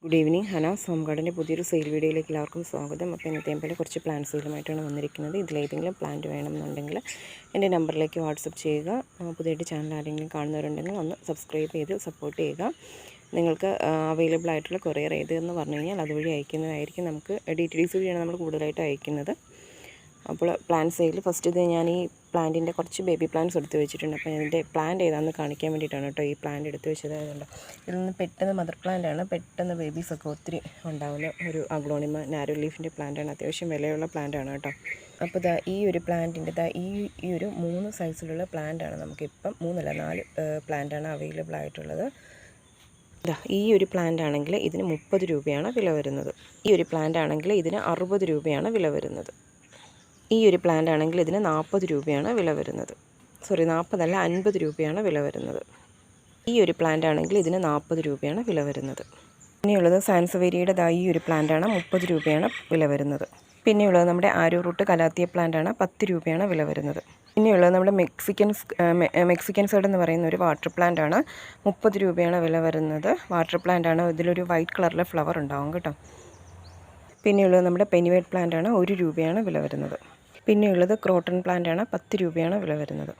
Good evening. Hanas home ഗാർഡൻ്റെ പുതിയൊരു sale വീഡിയോയിലേക്ക് എല്ലാവർക്കും സ്വാഗതം. അപ്പോൾ ഇന്നത്തെ പോലെ കുറച്ച് പ്ലാന്റ് സെയിലുമായിട്ടാണ് വന്നിരിക്കുന്നത്. ഇതിലേതെങ്കിലും പ്ലാന്റ് വേണമെന്നുണ്ടെങ്കിൽ എൻ്റെ നമ്പറിലേക്ക് വാട്സപ്പ് ചെയ്യുക. പുതിയതായിട്ട് ചാനൽ ആരെങ്കിലും കാണുന്നവരുണ്ടെങ്കിൽ ഒന്ന് സബ്സ്ക്രൈബ് ചെയ്ത് സപ്പോർട്ട് ചെയ്യുക. നിങ്ങൾക്ക് അവൈലബിൾ ആയിട്ടുള്ള കൊറിയർ ഏതെന്ന് പറഞ്ഞു കഴിഞ്ഞാൽ അതുവഴി അയക്കുന്നതായിരിക്കും. നമുക്ക് DTDC വഴിയാണ് നമ്മൾ കൂടുതലായിട്ട് അയക്കുന്നത്. അപ്പോൾ പ്ലാന്റ് സെയിൽ ഫസ്റ്റ് ഇത് ഞാൻ ഈ പ്ലാന്റിൻ്റെ കുറച്ച് ബേബി പ്ലാന്റ്സ് എടുത്ത് വെച്ചിട്ടുണ്ട്. അപ്പോൾ ഇതിൻ്റെ പ്ലാന്റ് ഏതാണെന്ന് കാണിക്കാൻ വേണ്ടിയിട്ടാണ് കേട്ടോ ഈ പ്ലാന്റ് എടുത്ത് വെച്ചത്. അതുകൊണ്ട് ഇതിൽ നിന്ന് പെട്ടെന്ന് മദർ പ്ലാന്റാണ്, പെട്ടെന്ന് ബേബീസൊക്കെ ഒത്തിരി ഉണ്ടാവുന്ന ഒരു അഗ്ലോണിമ നാരോ ലീഫിൻ്റെ പ്ലാന്റാണ്. അത്യാവശ്യം വിലയുള്ള പ്ലാന്റാണ് കേട്ടോ. അപ്പോൾ ഈ ഒരു പ്ലാന്റിൻ്റെ ഈ ഒരു 3 സൈസിലുള്ള പ്ലാന്റാണ് നമുക്കിപ്പം 3 അല്ല 4 പ്ലാന്റാണ് അവൈലബിൾ ആയിട്ടുള്ളത്. ഈ ഒരു പ്ലാന്റ് ആണെങ്കിൽ ഇതിന് 30 രൂപയാണ് വില വരുന്നത്. ഈ ഒരു പ്ലാന്റ് ആണെങ്കിൽ ഇതിന് 60 രൂപയാണ് വില വരുന്നത്. ഈ ഒരു പ്ലാന്റ് ആണെങ്കിൽ ഇതിന് 40 രൂപയാണ് വില വരുന്നത്. 40 അല്ല 50 രൂപയാണ് വില വരുന്നത്. ഈ ഒരു പ്ലാന്റ് ആണെങ്കിൽ ഇതിന് 40 രൂപയാണ് വില വരുന്നത്. പിന്നെയുള്ളത് സാൻസവേരിയുടെ ഈ ഒരു പ്ലാന്റാണ്, 30 രൂപയാണ് വില വരുന്നത്. പിന്നെയുള്ളത് നമ്മുടെ ആരോ റൂട്ട് കലാത്തിയ പ്ലാന്റാണ്, 10 രൂപയാണ് വില വരുന്നത്. പിന്നെയുള്ളത് നമ്മുടെ മെക്സിക്കൻ സൈഡ് എന്ന് പറയുന്ന ഒരു വാട്ടർ പ്ലാന്റാണ്, 30 രൂപയാണ് വില വരുന്നത്. വാട്ടർ പ്ലാന്റാണ്, ഇതിലൊരു വൈറ്റ് കളറിലെ ഫ്ലവർ ഉണ്ടാവും കേട്ടോ. പിന്നെയുള്ളത് നമ്മുടെ പെനിവേഡ് പ്ലാന്റാണ്, 1 രൂപയാണ് വില വരുന്നത്. പിന്നെയുള്ളത് ക്രോട്ടൺ പ്ലാന്റാണ്, 10 രൂപയാണ് വില വരുന്നത്.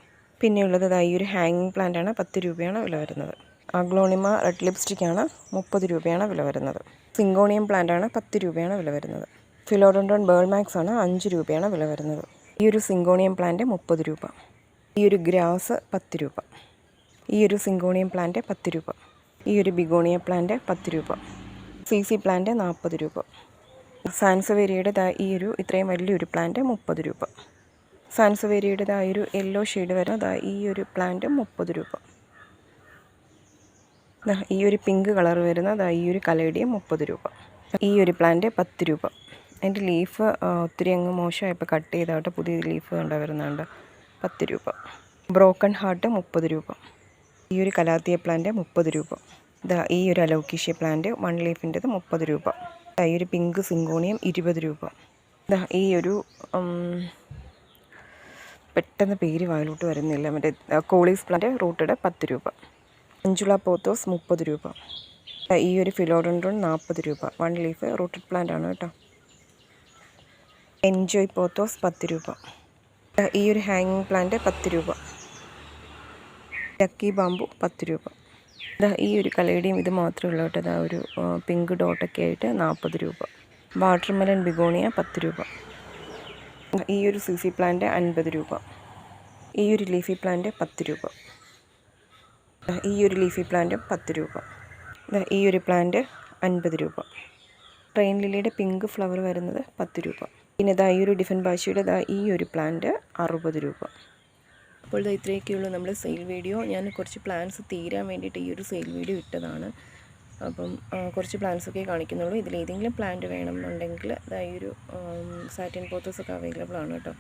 പിന്നെയുള്ളത് ഈ ഒരു ഹാങ്ങിങ് പ്ലാന്റാണ്, 10 രൂപയാണ് വില വരുന്നത്. അഗ്ലോണിമ റെഡ് ലിപ്സ്റ്റിക്കാണ്, 30 രൂപയാണ് വില വരുന്നത്. സിങ്കോണിയം പ്ലാന്റാണ്, 10 രൂപയാണ് വില വരുന്നത്. ഫിലോഡോണ്ടോൺ ബേൾമാക്സ് ആണ്, 5 രൂപയാണ് വില വരുന്നത്. ഈ ഒരു സിങ്കോണിയം പ്ലാന്റ് 30 രൂപ. ഈ ഒരു ഗ്രാസ് 10 രൂപ. ഈ ഒരു സിങ്കോണിയം പ്ലാന്റ് 10 രൂപ. ഈ ഒരു ബിഗോണിയ പ്ലാന്റ് 10 രൂപ. CC പ്ലാന്റ് 40 രൂപ. സാൻസവേരിയുടെ ഈ ഒരു ഇത്രയും വലിയൊരു പ്ലാന്റ് 30 രൂപ. സാൻസവേരിയുടെ ഈ ഒരു യെല്ലോ ഷെയ്ഡ് വരുന്ന ഈ ഒരു പ്ലാന്റ് 30 രൂപ. ഈ ഒരു പിങ്ക് കളർ വരുന്ന ഈ ഒരു കലേഡിയം 30 രൂപ. ഈ ഒരു പ്ലാന്റ് 10 രൂപ. അതിൻ്റെ ലീഫ് ഒത്തിരി അങ്ങ് മോശമായപ്പോൾ കട്ട് ചെയ്തായിട്ട് പുതിയ ലീഫ് വരുന്നുണ്ട്, 10 രൂപ. ബ്രോക്കൺ ഹാർട്ട് 30 രൂപ. ഈ ഒരു കലാത്തിയ പ്ലാന്റ് 30 രൂപ. ഈ ഒരു അലോക്കീഷ്യ പ്ലാന്റ് 1 ലീഫിൻ്റെത് 30 രൂപ. ഈ ഒരു പിങ്ക് സിങ്കോണിയം 20 രൂപ. ഈ ഒരു പെട്ടെന്ന് പേര് വായിലോട്ട് വരുന്നില്ല, മറ്റേ കോളീസ് പ്ലാന്റ് റൂട്ടഡ് 10 രൂപ. അഞ്ചുള പോത്തോസ് 30 രൂപ. ഈ ഒരു ഫിലോഡോണ്ടോൺ 40 രൂപ. 1 ലീഫ് റൂട്ടഡ് പ്ലാന്റ് ആണ് കേട്ടോ. എൻജോയ് പോത്തോസ് 10 രൂപ. ഈ ഒരു ഹാങ്ങിങ് പ്ലാന്റ് 10 രൂപ. ലക്കി ബാമ്പു 10 രൂപ. ഈ ഒരു കലേഡിയം ഇത് മാത്രമേ ഉള്ളൂ കേട്ടോ. ഒരു പിങ്ക് ഡോട്ടൊക്കെ ആയിട്ട് 40 രൂപ. വാട്ടർമെലൺ ബിഗോണിയ 10 രൂപ. ഈ ഒരു CC പ്ലാന്റ് 50 രൂപ. ഈ ഒരു ലീഫി പ്ലാന്റ് 10 രൂപ. ഈ ഒരു ലീഫി പ്ലാന്റ് 10 രൂപ. ഈ ഒരു പ്ലാന്റ് 50 രൂപ. ട്രെയിൻ ലില്ലിയുടെ പിങ്ക് ഫ്ലവർ വരുന്നത് 10 രൂപ. പിന്നെ ഈ ഒരു ഡിഫൻ ബാഷിയുടെ ഈ ഒരു പ്ലാന്റ് 60 രൂപ. അപ്പോൾ ഇത്രയൊക്കെയുള്ളൂ നമ്മുടെ സെയിൽ വീഡിയോ. ഞാൻ കുറച്ച് പ്ലാൻസ് തീരാൻ വേണ്ടിയിട്ട് ഈ ഒരു സെയിൽ വീഡിയോ ഇട്ടതാണ്. അപ്പം കുറച്ച് പ്ലാൻസൊക്കെ കാണിക്കുന്നുള്ളൂ. ഇതിലേതെങ്കിലും പ്ലാന്റ് വേണമെന്നുണ്ടെങ്കിൽ ഈ ഒരു സാറ്റിൻ പോത്തോസൊക്കെ അവൈലബിൾ ആണ് കേട്ടോ.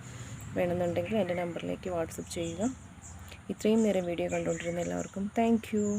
വേണമെന്നുണ്ടെങ്കിൽ എൻ്റെ നമ്പറിലേക്ക് വാട്സപ്പ് ചെയ്യുക. ഇത്രയും നേരം വീഡിയോ കണ്ടുകൊണ്ടിരുന്ന എല്ലാവർക്കും താങ്ക് യു.